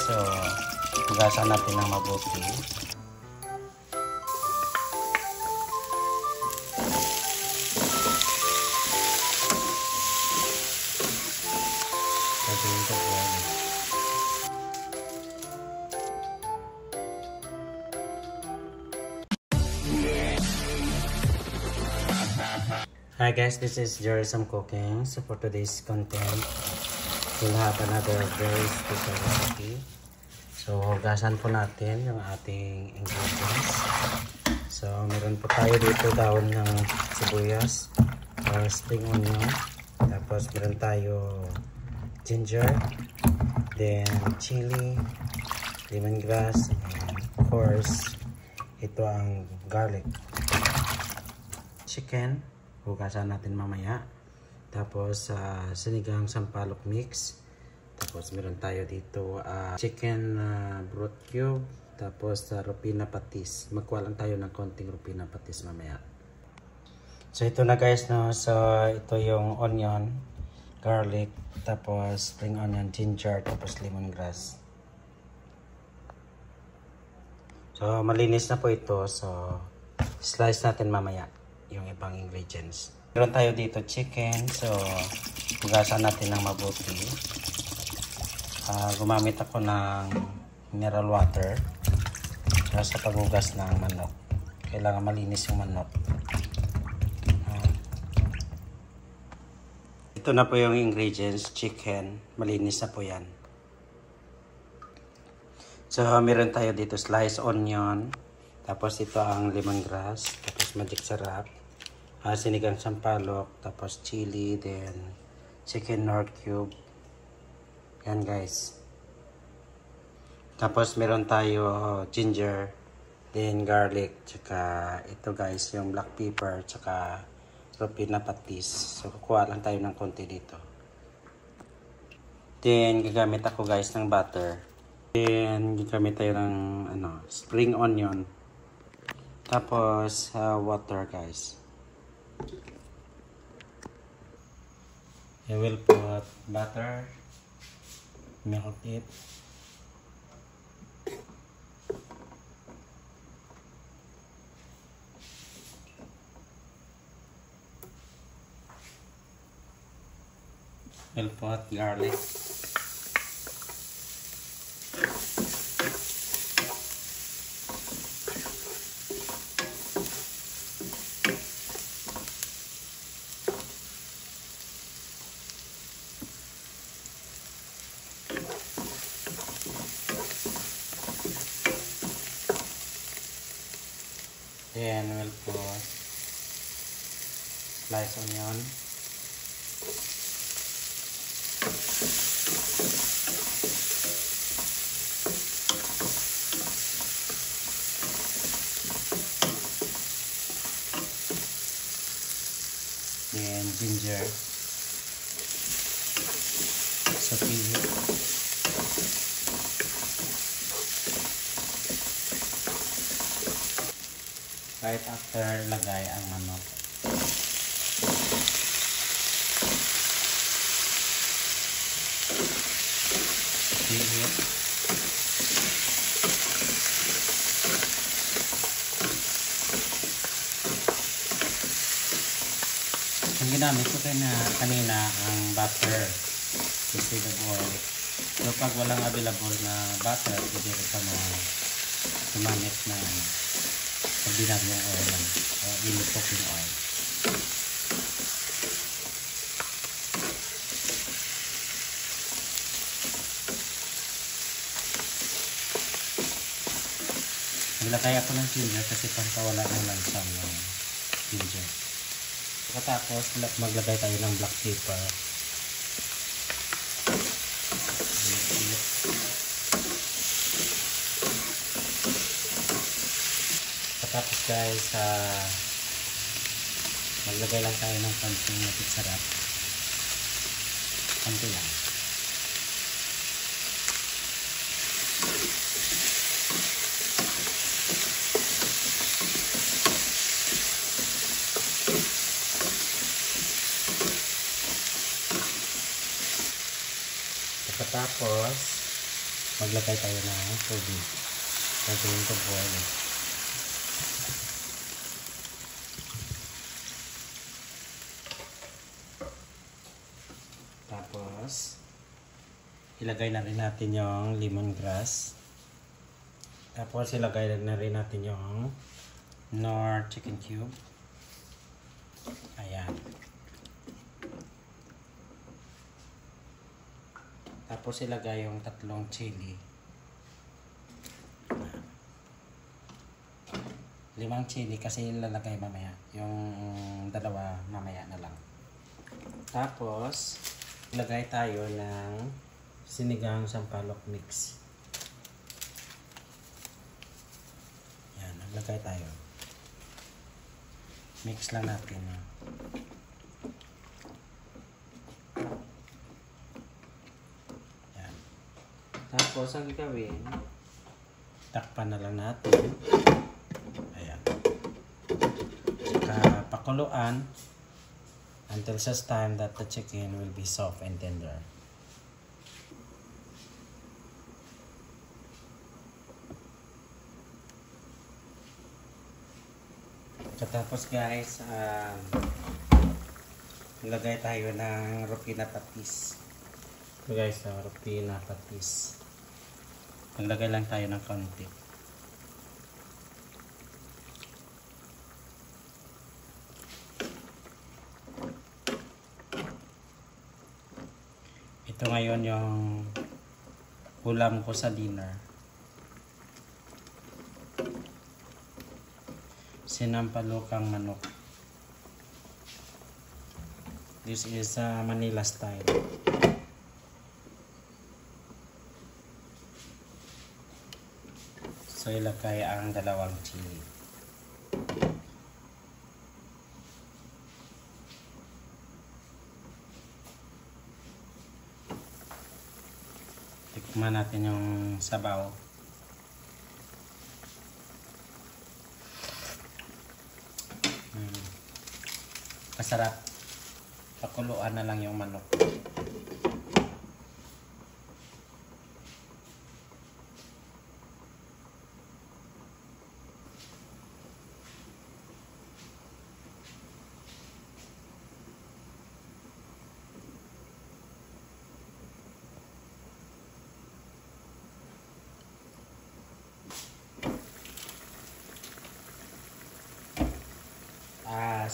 So, hugasan natin ng mabuti. Gagawin ko po. Hi guys, this is Jerisam Cooking. So for today's content, we'll have another very special recipe. So hugasan po natin yung ating ingredients. So meron po tayo dito daon ng sibuyas or spring onion. Tapos meron tayo ginger, then chili, lemongrass, and of course ito ang garlic. Chicken, hugasan natin mamaya. Tapos sinigang sampalok mix. Tapos meron tayo dito chicken broth cube. Tapos rupina patis. Magkuha lang tayo ng konting rupina patis mamaya. So ito na guys, no. So ito yung onion, garlic, tapos spring onion, ginger, tapos lemongrass. So malinis na po ito. So slice natin mamaya yung ibang ingredients. Meron tayo dito chicken. So hugasan natin ng mabuti. Gumamit ako ng mineral water para sa paghugas ng manok. Kailangan malinis yung manok. Ito na po yung ingredients. Chicken, malinis na po yan. So meron tayo dito sliced onion. Tapos ito ang lemongrass. Tapos magic sarap. Sinigang sampalok, tapos chili, then chicken nor cube. Yan guys. Tapos meron tayo ginger, then garlic, tsaka ito guys yung black pepper, tsaka rupina patis. So kukuha lang tayo ng konti dito. Then gagamit ako guys ng butter. Then gagamit tayo ng spring onion. Tapos water guys. I will put butter, melt it, will put garlic, then we'll put sliced onion, then ginger, saute it. Right after lagay ang manok. Sihit. Ang ginamit ko kanina ang butter instead of oil. So pag walang available na butter, pwede rin ka mo gumamit na ordinaryong oil lang. O ilutok yung oil. Naglagay ako ng ginger kasi pagkawala ng lansa ng ginger. Pagkatapos maglagay tayo ng black pepper. Tapos guys, maglagay lang tayo ng konting magic sarap. Konti lang. Pagkatapos maglagay tayo ng tubig. Gagawin ko boil. Tapos ilagay na rin natin yung lemongrass. Tapos ilagay na rin natin yung Knorr chicken cube. Ayan. Tapos ilagay yung 3 chili. 5 chili kasi ilalagay mamaya. Yung 2 mamaya na lang. Tapos ilagay tayo ng sinigang sampalok mix. Yan, naglagay tayo. Mix lang natin. Yan. Tapos ang gagawin, takpan na lang natin. Ayan. Saka pakuluan until such time that the chicken will be soft and tender. Tapos guys, lagay tayo ng rupina patis. So guys, rupina patis. Maglagay lang tayo ng konti. Ito ngayon yung ulam ko sa dinner. Sinampalukang manok. This is Manila style. So ilagay ang 2 chili. Tikman natin yung sabaw. Masarap. Pakuluan na lang yung manok.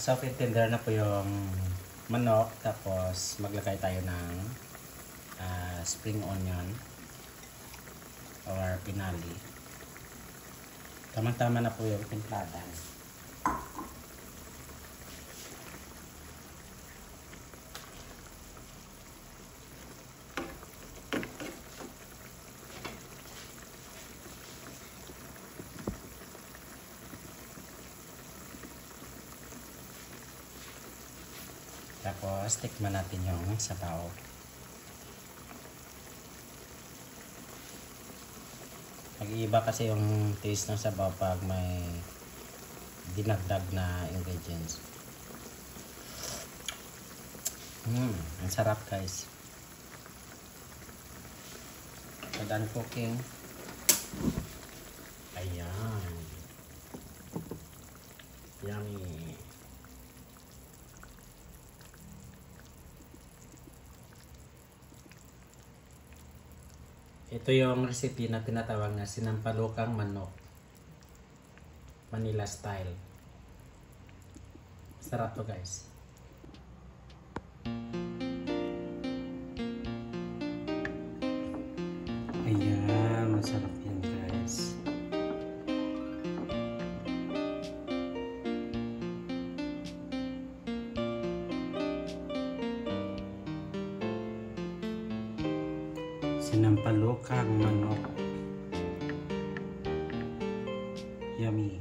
Soft and tender na po yung manok. Tapos maglagay tayo ng spring onion or pinali. Tama-tama na po yung timplada. Tapos, tikman natin yung sabaw. Mag-iiba kasi yung taste ng sabaw pag may dinagdag na ingredients. Ang sarap guys. So, done cooking. Ayan. Yummy. Ito yung recipe na tinatawag na sinampalukang manok. Manila style. Sarap to guys. Ayan, masarap yan guys. Sinampalukang manok. Yummy.